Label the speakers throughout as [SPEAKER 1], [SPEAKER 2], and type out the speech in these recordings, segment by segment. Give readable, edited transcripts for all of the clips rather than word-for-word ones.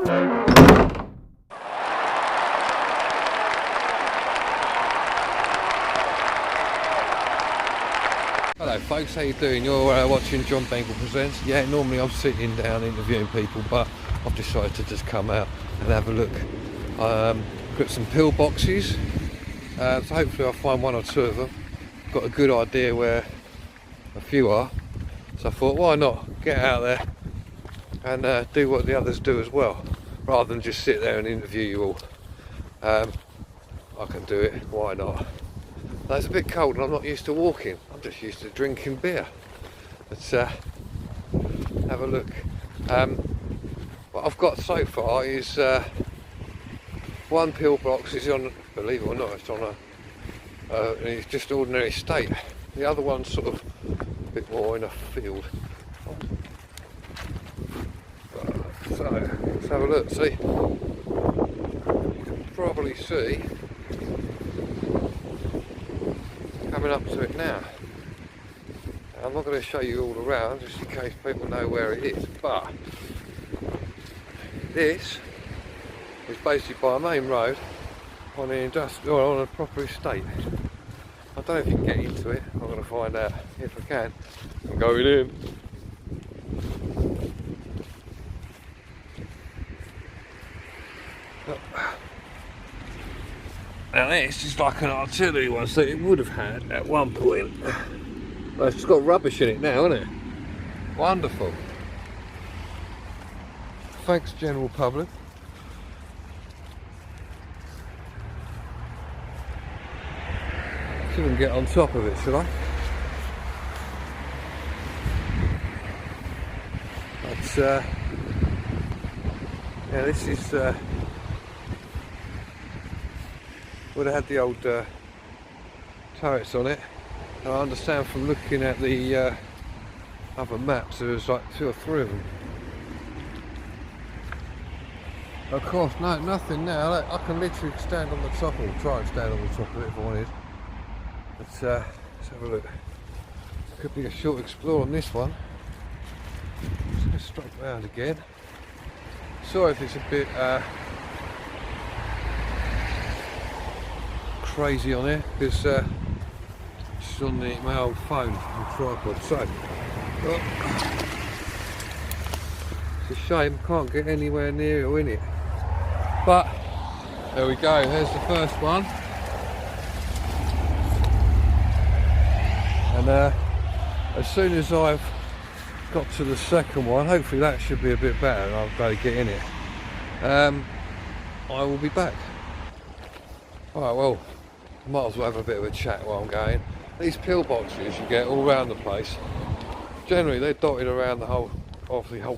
[SPEAKER 1] Hello folks, how you doing? You're watching John Bengal Presents. Yeah, normally I'm sitting down interviewing people, but I've decided to just come out and have a look. Got some pillboxes, so hopefully I'll find one or two of them. Got a good idea where a few are, so I thought why not get out there and do what the others do as well, rather than just sit there and interview you all. I can do it, why not? Now, it's a bit cold and I'm not used to walking, I'm just used to drinking beer. Let's have a look. What I've got so far is one pillbox is on, believe it or not, it's on it's just ordinary state. The other one's sort of a bit more in a field. So let's have a look. See, you can probably see coming up to it now. I'm not going to show you all around just in case people know where it is, but this is basically by a main road on an industrial, on a proper estate. I don't know if you can get into it. I'm going to find out if I can. I'm going in. Now this is like an artillery one, so it would have had at one point. Well, it's got rubbish in it now, isn't it? Wonderful. Thanks, general public. See if we can get on top of it, shall I? That's yeah, this is would have had the old turrets on it. And I understand from looking at the other maps there was like 2 or 3 of them. Of course, no, nothing now. I can literally stand on the top, or try and stand on the top of it if I wanted. Let's have a look. Could be a short explore on this one. Let's go straight round again. Sorry if it's a bit crazy on here, because it's on my old phone and tripod. So it's a shame I can't get anywhere near it or in it. But there we go, there's the first one. And as soon as I've got to the second one, hopefully that should be a bit better and I'll be able to get in it. I will be back. Alright, well, might as well have a bit of a chat while I'm going. These pillboxes you get all around the place. Generally they're dotted around the whole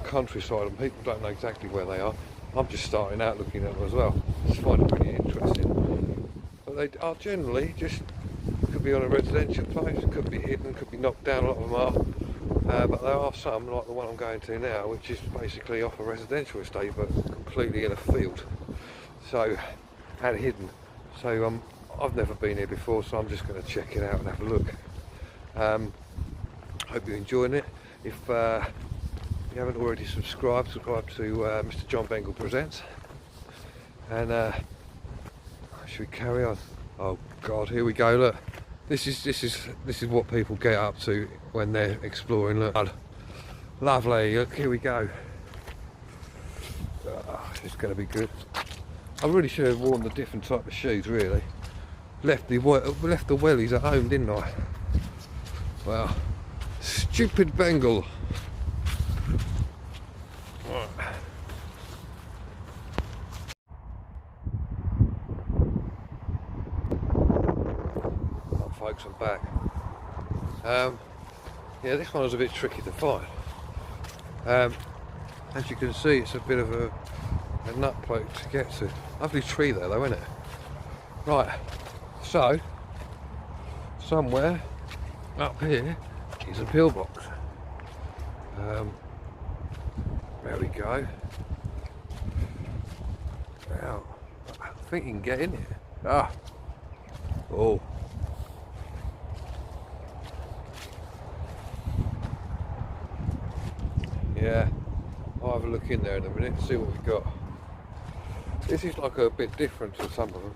[SPEAKER 1] countryside and people don't know exactly where they are. I'm just starting out looking at them as well. I just find it pretty interesting. But they are generally just, could be on a residential place, could be hidden, could be knocked down, a lot of them are. But there are some, like the one I'm going to now, which is basically off a residential estate but completely in a field. So, and hidden. So I've never been here before, so I'm just going to check it out and have a look. Hope you're enjoying it. If you haven't already subscribed to Mr. John Bengal Presents. And should we carry on? Oh God, here we go. Look, this is what people get up to when they're exploring. Look, lovely. Look, here we go. Oh, it's going to be good. I really should have worn the different type of shoes. Really, left the wellies at home, didn't I? Well, stupid Bengal. Folks, I'm back. Yeah, this one was a bit tricky to find. As you can see, it's a bit of a nut plate to get to. Lovely tree there though, isn't it? Right, so somewhere up here is a pillbox. There we go. Now, I think you can get in here. Ah, oh. Yeah, I'll have a look in there in a minute, see what we've got. This is like a bit different to some of them.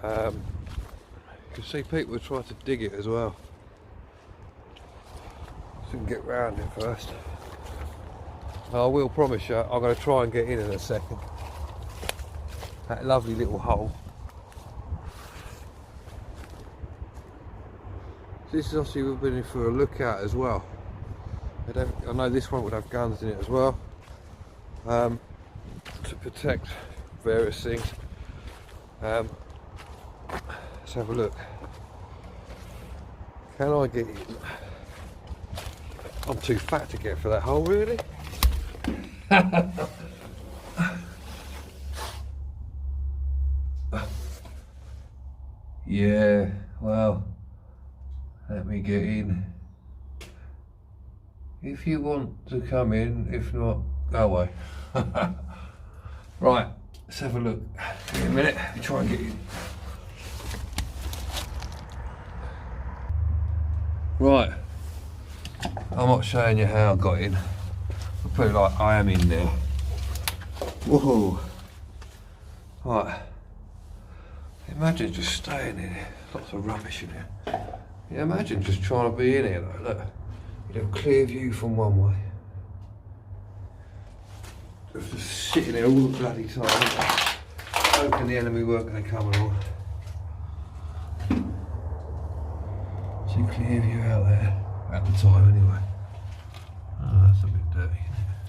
[SPEAKER 1] You can see people try to dig it as well. So we can get round it first. I will promise you, I'm going to try and get in a second. That lovely little hole. This is obviously we've been in for a look at as well. I know this one would have guns in it as well, to protect various things. Let's have a look. Can I get in? I'm too fat to get for that hole, really. Yeah, well, let me get in. If you want to come in, if not, go away. Right, let's have a look. Give me a minute, let me try and get in. Right, I'm not showing you how I got in. I'll put it like I am in there. Whoa. Right. Imagine just staying in here. Lots of rubbish in here. Yeah, imagine just trying to be in here. Like, look, you have a clear view from one way. Just sitting there all the bloody time, hoping the enemy weren't going to come along. See clear view out there at the time, anyway. Oh, that's a bit dirty, isn't it?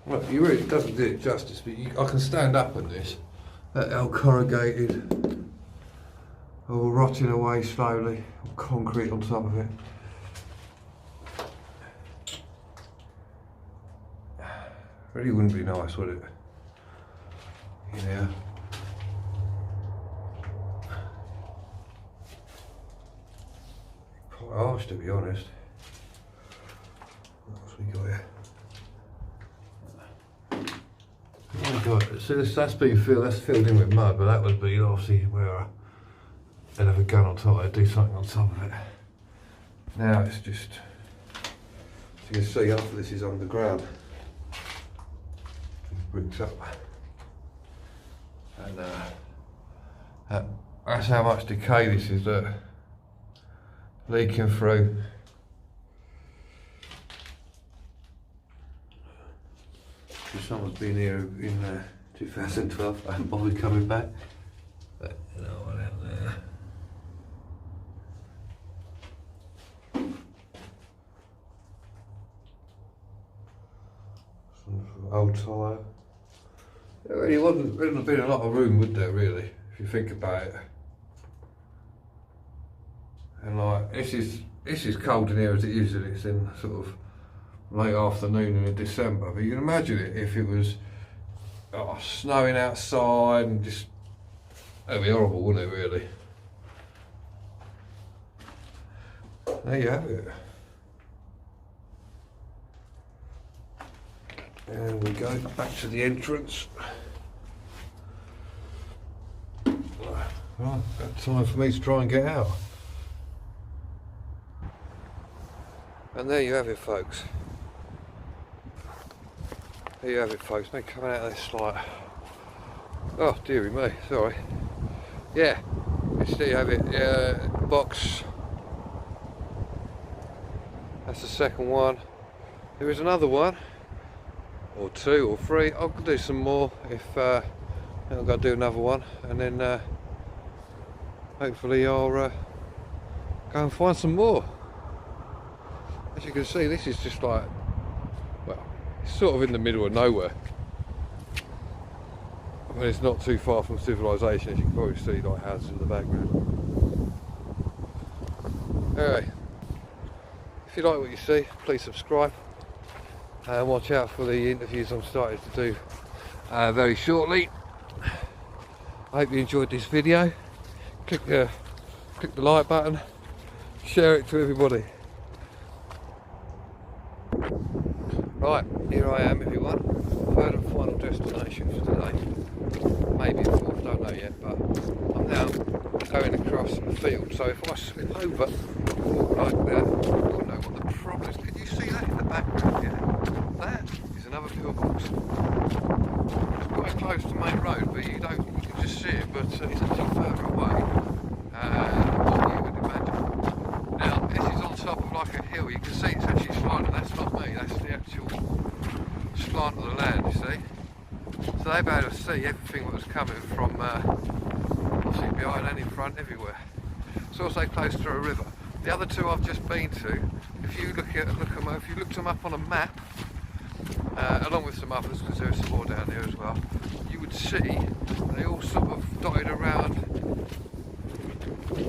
[SPEAKER 1] Well, you really doesn't do it justice, but I can stand up on this. That all corrugated, all rotting away slowly, concrete on top of it. Really wouldn't be nice, would it? Yeah. Quite harsh, to be honest. What else we got here? Oh my God, so that's been filled, that's filled in with mud, but that would be obviously where they'd have a gun on top, they'd do something on top of it. Now it's just, as you can see, half of this is underground. Bricks up. And that's how much decay this is, leaking through. Someone's been here in 2012, I haven't bothered coming back. But you know what out there. Some old tyre. There really wouldn't have been a lot of room, would there, really, if you think about it. And like, this is cold in here as it is, and it's in sort of late afternoon in December, but you can imagine it if it was snowing outside and just, that'd be horrible, wouldn't it, really? There you have it. And we go back to the entrance. Right, about time for me to try and get out. And there you have it, folks. There you have it, folks. Me coming out of this like, oh dearie me, sorry. Yeah, there you have it. Box. That's the second one. There is another one, or two, or three. I'll do some more if I've got to do another one, and then hopefully I'll go and find some more. As you can see, this is just like, well, it's sort of in the middle of nowhere. I mean, it's not too far from civilization, as you can probably see, like houses in the background. Anyway, if you like what you see, please subscribe and watch out for the interviews I'm starting to do very shortly. I hope you enjoyed this video. Click the like button, share it to everybody. Right, here I am, everyone. Third and final destination for today. Maybe the fourth, don't know yet, but I'm now going across the field. So if I slip over, like that, I don't know what the problem is. Can you see that in the background? Yeah, that is another pillbox. hill, you can see it's actually slanting. That's not me, that's the actual slant of the land, you see. So they've been able to see everything that was coming from obviously behind and in front, everywhere. It's also close to a river. The other two I've just been to, if you looked them up on a map, along with some others, because there's some more down there as well, you would see they all sort of dotted around,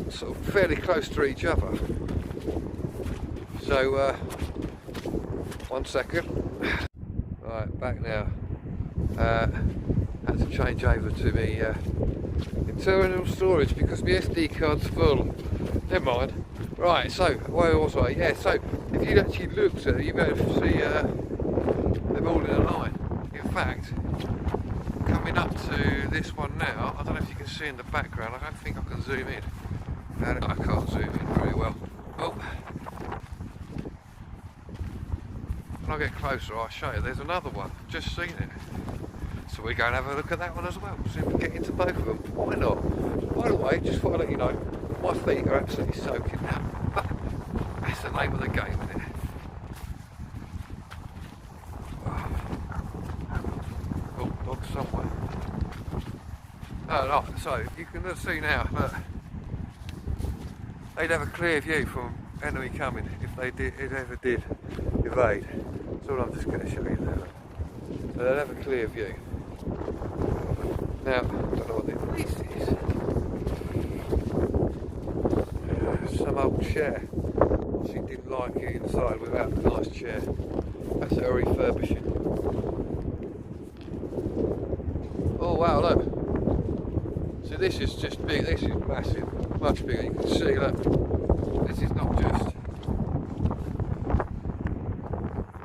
[SPEAKER 1] sort of fairly close to each other. So, 1 second. Right, back now. Had to change over to the internal storage because my SD card's full. Never mind. Right, so where was I? Yeah, so if you actually looked at it, you'd be able to see them all in a line. In fact, coming up to this one now, I don't know if you can see in the background, I don't think I can zoom in. I can't zoom in very well. Oh. When I get closer, I'll show you. There's another one, just seen it. So we're going to have a look at that one as well. See if we can get into both of them. Why not? By the way, just thought I'd let you know, my feet are absolutely soaking now. But that's the name of the game, isn't it? Oh, dog somewhere. Oh, no, so you can see now, look. They'd have a clear view from enemy coming if they did, it ever did evade. That's all I'm just going to show you now. So they'd have a clear view. Now, I don't know what this is. Some old chair. She didn't like it inside without a nice chair. That's her refurbishing. Oh wow, look. So this is just big, this is massive. Much bigger, you can see, look. This is not just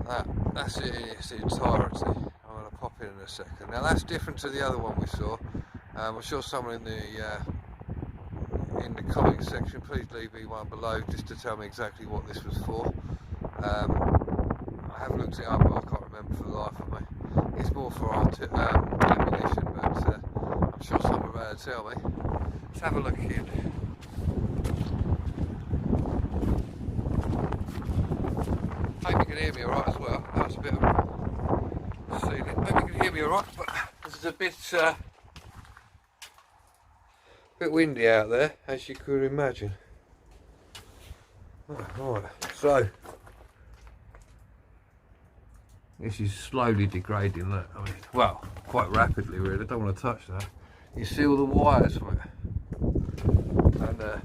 [SPEAKER 1] that, that's it in its entirety. I'm going to pop in a second. Now that's different to the other one we saw. I'm sure someone in the comment section, please leave me one below just to tell me exactly what this was for. I haven't looked it up, but I can't remember for the life of me. It's more for ammunition, but I'm sure someone will be able to tell me. Let's have a look in. Hope you can hear me alright as well. That was a bit of a ceiling. Hope you can hear me alright, but this is a bit windy out there, as you could imagine. Right, so this is slowly degrading. Look, I mean, well, quite rapidly really. I don't want to touch that. You see all the wires from it, and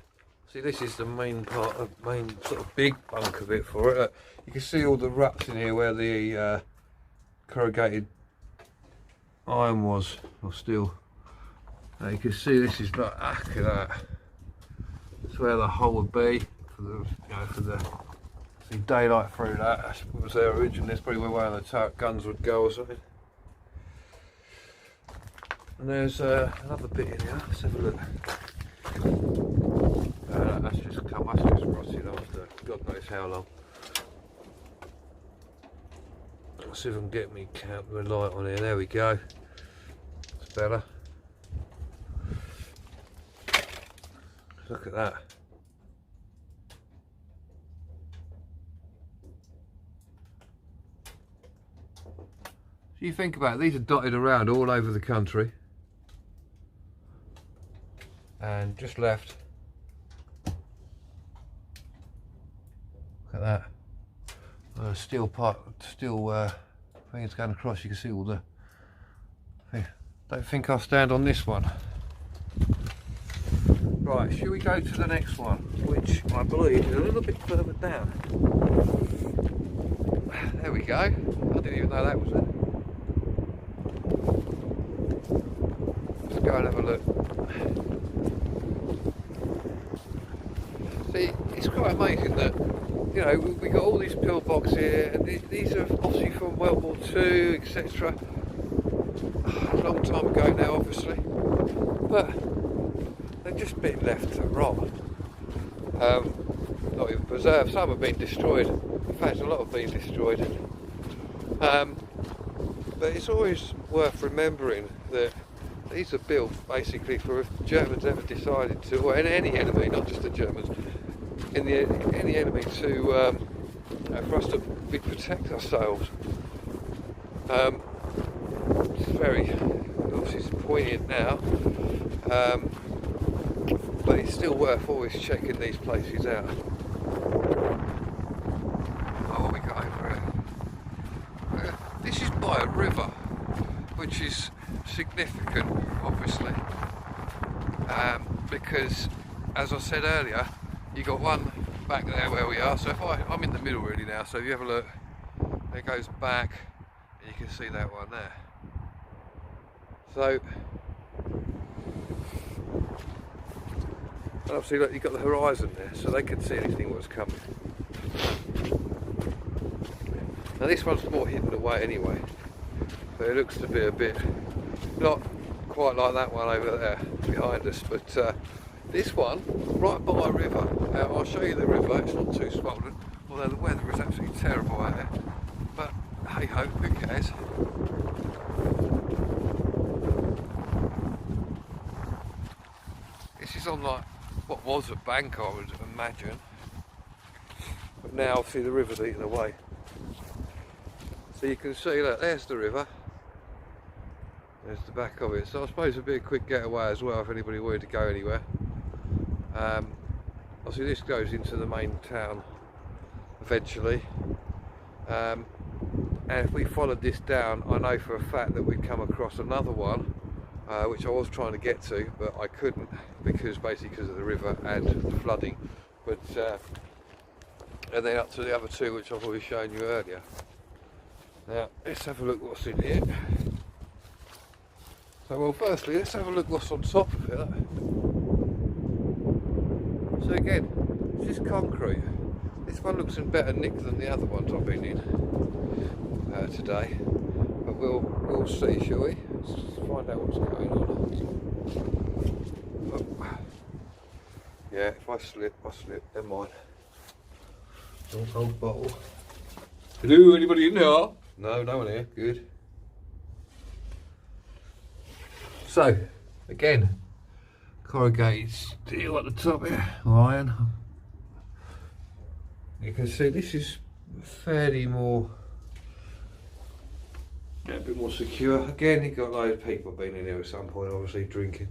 [SPEAKER 1] see, this is the main part of main sort of big bunk of it for it. You can see all the ruts in here where the corrugated iron was, or steel. Now you can see this is like, look at that. That's where the hole would be for the, for the, see daylight through that. That's what was there originally. That's probably where one of the guns would go or something. And there's another bit in here. Let's have a look. That's just come. That's just rotted after God knows how long. Let's see if I can get me camera light on here. There we go. It's better. Look at that. So you think about it, these are dotted around all over the country. And just left. Look at that. Steel part, steel things going across. You can see all the. Don't think I'll stand on this one. Right, shall we go to the next one, which I believe is a little bit further down. There we go. I didn't even know that was it. Let's go and have a look. See, it's quite amazing that, you know, we got all these pillbox here, and these are obviously from World War II, etc. A long time ago now, obviously, but they've just been left to rot. Not even preserved. Some have been destroyed. In fact, a lot have been destroyed. But it's always worth remembering that these are built basically for if the Germans ever decided to, or any enemy, not just the Germans, any enemy to for us to protect ourselves. It's very, obviously it's poignant now, but it's still worth always checking these places out. Oh, what we got over here? This is by a river, which is significant, obviously, because, as I said earlier, you got one back there where we are. So if I'm in the middle really now. So if you have a look, it goes back, and you can see that one there. So, and obviously, look, you've got the horizon there, so they could see anything that was coming. Now this one's more hidden away anyway, but it looks to be a bit, not quite like that one over there behind us, but this one, right by a river. I'll show you the river, it's not too swollen, although the weather is absolutely terrible out there, but hey ho, who cares? This is on like what was a bank, I would imagine, but now obviously the river's eaten away. So you can see that there's the river, there's the back of it. So I suppose it'd be a quick getaway as well if anybody wanted to go anywhere. Obviously this goes into the main town eventually, and if we followed this down, I know for a fact that we'd come across another one, which I was trying to get to, but I couldn't because of the river and the flooding. But and then up to the other two, which I've already shown you earlier. Now let's have a look what's in here. So, well, firstly, let's have a look what's on top of it. So again, this is concrete. This one looks in better nick than the other ones I've been in today. But we'll see, shall we? Let's find out what's going on. Oh. Yeah, if I slip, never mind. Old bottle. Hello, anybody in there? No, no one here. Good. So, again, corrugated steel at the top here, iron. You can see this is fairly more, a bit more secure. Again, you've got a load of people being in here at some point, obviously drinking.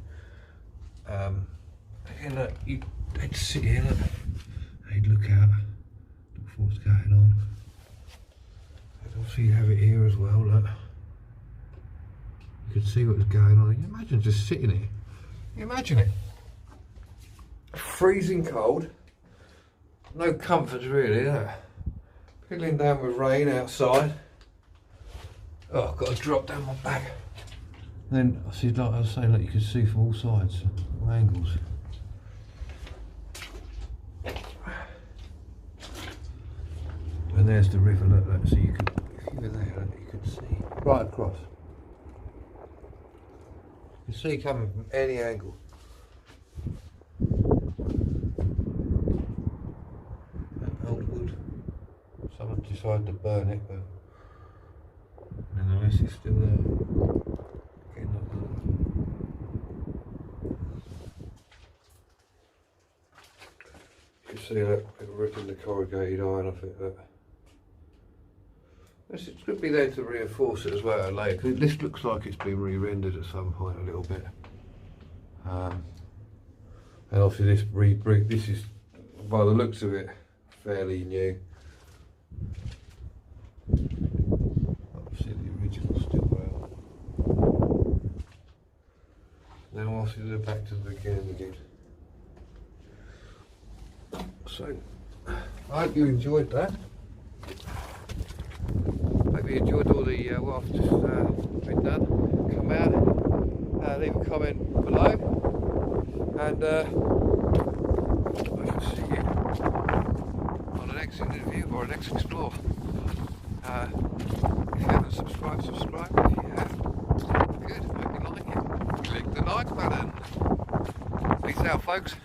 [SPEAKER 1] Again, look, they'd sit here, look, they'd look out, look for what's going on. And obviously you have it here as well, look. You could see what was going on. Can you imagine just sitting here? Can you imagine it? Freezing cold, no comforts really, look. Piddling down with rain outside. Oh, I've got to drop down my back. Then I see, like I was saying, like you can see from all sides, all angles. And there's the river, look, so you could, if you were there, look, you could see right across. You can see coming from any angle. That old wood. Someone decided to burn it, but and the rest is still there. Again, not good. You can see that ripping the corrugated iron off it. This could be there to reinforce it as well later. This looks like it's been re-rendered at some point a little bit. And obviously this re-brick, this is, by the looks of it, fairly new. Obviously the original's still well. Now obviously they're back to the beginning again. So, I hope you enjoyed that. Hope you enjoyed all the what I've just been done. Come out, leave a comment below, and I shall see you on the next interview or the next explore. If you haven't subscribed, subscribe. If you have, good, hope you like it. Click the like button. Peace out, folks.